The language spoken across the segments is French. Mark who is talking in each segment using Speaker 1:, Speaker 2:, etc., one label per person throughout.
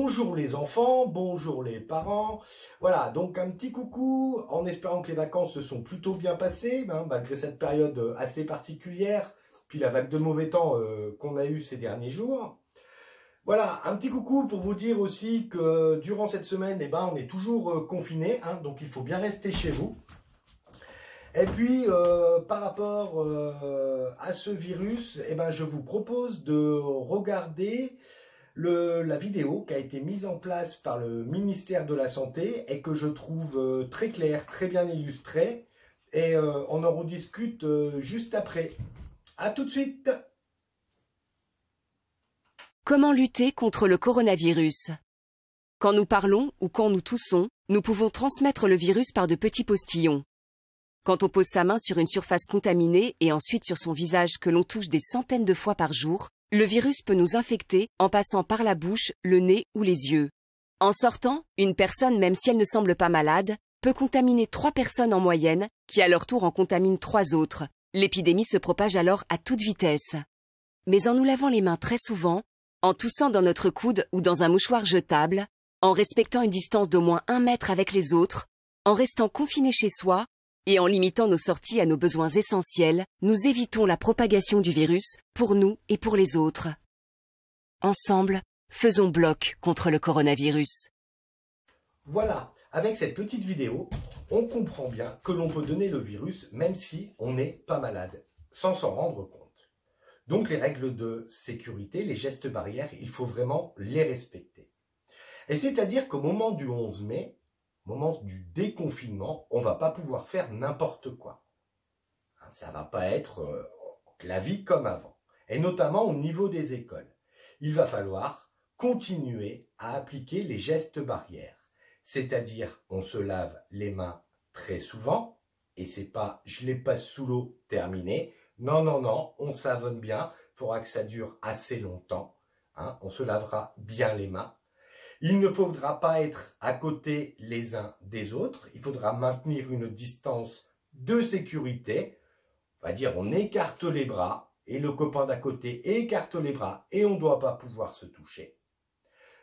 Speaker 1: Bonjour les enfants, bonjour les parents. Voilà, donc un petit coucou en espérant que les vacances se sont plutôt bien passées, malgré cette période assez particulière, puis la vague de mauvais temps qu'on a eue ces derniers jours. Voilà, un petit coucou pour vous dire aussi que durant cette semaine, on est toujours confinés, donc il faut bien rester chez vous. Et puis, par rapport à ce virus, je vous propose de regarder la vidéo qui a été mise en place par le ministère de la Santé et que je trouve très claire, très bien illustrée. Et on en rediscute juste après. À tout de suite.
Speaker 2: Comment lutter contre le coronavirus? Quand nous parlons ou quand nous toussons, nous pouvons transmettre le virus par de petits postillons. Quand on pose sa main sur une surface contaminée et ensuite sur son visage que l'on touche des centaines de fois par jour, le virus peut nous infecter en passant par la bouche, le nez ou les yeux. En sortant, une personne, même si elle ne semble pas malade, peut contaminer 3 personnes en moyenne, qui à leur tour en contaminent 3 autres. L'épidémie se propage alors à toute vitesse. Mais en nous lavant les mains très souvent, en toussant dans notre coude ou dans un mouchoir jetable, en respectant une distance d'au moins 1 mètre avec les autres, en restant confiné chez soi, et en limitant nos sorties à nos besoins essentiels, nous évitons la propagation du virus pour nous et pour les autres. Ensemble, faisons bloc contre le coronavirus.
Speaker 1: Voilà, avec cette petite vidéo, on comprend bien que l'on peut donner le virus même si on n'est pas malade, sans s'en rendre compte. Donc les règles de sécurité, les gestes barrières, il faut vraiment les respecter. Et c'est-à-dire qu'au moment du 11 mai, au moment du déconfinement, on ne va pas pouvoir faire n'importe quoi. Ça ne va pas être la vie comme avant. Et notamment au niveau des écoles. Il va falloir continuer à appliquer les gestes barrières. C'est-à-dire, on se lave les mains très souvent. Et c'est pas, je les passe sous l'eau, terminé. Non, non, non, on savonne bien. Il faudra que ça dure assez longtemps. On se lavera bien les mains. Il ne faudra pas être à côté les uns des autres. Il faudra maintenir une distance de sécurité. On va dire, on écarte les bras et le copain d'à côté écarte les bras et on ne doit pas pouvoir se toucher.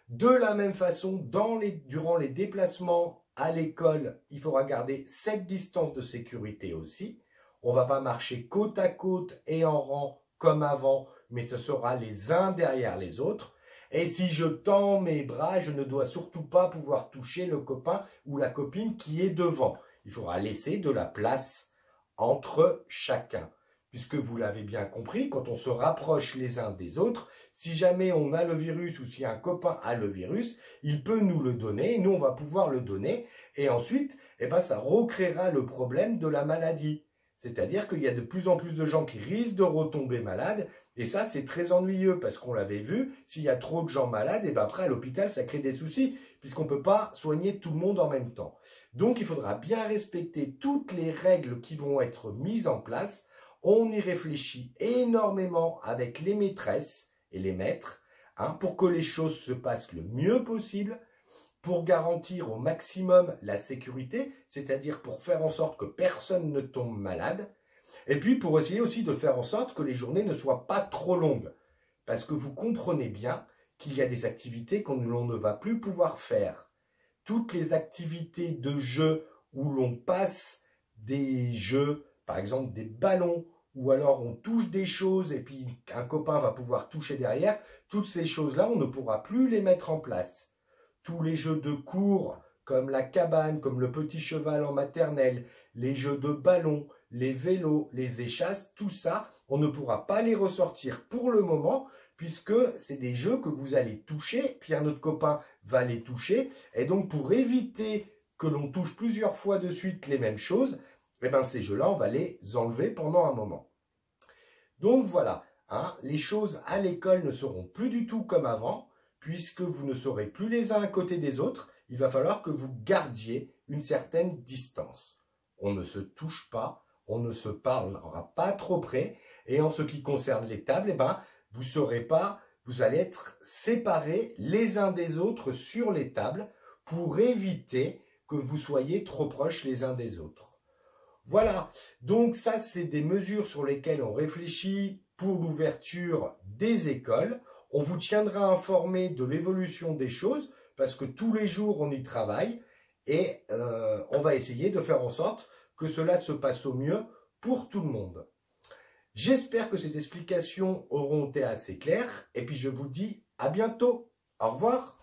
Speaker 1: De la même façon, durant les déplacements à l'école, il faudra garder cette distance de sécurité aussi. On ne va pas marcher côte à côte et en rang comme avant, mais ce sera les uns derrière les autres. Et si je tends mes bras, je ne dois surtout pas pouvoir toucher le copain ou la copine qui est devant. Il faudra laisser de la place entre chacun. Puisque vous l'avez bien compris, quand on se rapproche les uns des autres, si jamais on a le virus ou si un copain a le virus, il peut nous le donner, nous on va pouvoir le donner, et ensuite, ça recréera le problème de la maladie. C'est-à-dire qu'il y a de plus en plus de gens qui risquent de retomber malades, et ça c'est très ennuyeux, parce qu'on l'avait vu, s'il y a trop de gens malades, après à l'hôpital ça crée des soucis, puisqu'on ne peut pas soigner tout le monde en même temps. Donc il faudra bien respecter toutes les règles qui vont être mises en place. On y réfléchit énormément avec les maîtresses et les maîtres, pour que les choses se passent le mieux possible, pour garantir au maximum la sécurité, c'est-à-dire pour faire en sorte que personne ne tombe malade, et puis pour essayer aussi de faire en sorte que les journées ne soient pas trop longues. Parce que vous comprenez bien qu'il y a des activités qu'on ne va plus pouvoir faire. Toutes les activités de jeu où l'on passe des jeux, par exemple des ballons, ou alors on touche des choses et puis un copain va pouvoir toucher derrière, toutes ces choses-là, on ne pourra plus les mettre en place. Tous les jeux de cours, comme la cabane, comme le petit cheval en maternelle, les jeux de ballon, les vélos, les échasses, tout ça, on ne pourra pas les ressortir pour le moment, puisque c'est des jeux que vous allez toucher, puis un autre copain va les toucher, et donc pour éviter que l'on touche plusieurs fois de suite les mêmes choses, ces jeux-là, on va les enlever pendant un moment. Donc voilà, les choses à l'école ne seront plus du tout comme avant, puisque vous ne serez plus les uns à côté des autres, il va falloir que vous gardiez une certaine distance. On ne se touche pas, on ne se parlera pas trop près, et en ce qui concerne les tables, vous allez être séparés les uns des autres sur les tables pour éviter que vous soyez trop proches les uns des autres. Voilà, donc ça c'est des mesures sur lesquelles on réfléchit pour l'ouverture des écoles. On vous tiendra informé de l'évolution des choses parce que tous les jours on y travaille et on va essayer de faire en sorte que cela se passe au mieux pour tout le monde. J'espère que ces explications auront été assez claires et puis je vous dis à bientôt. Au revoir.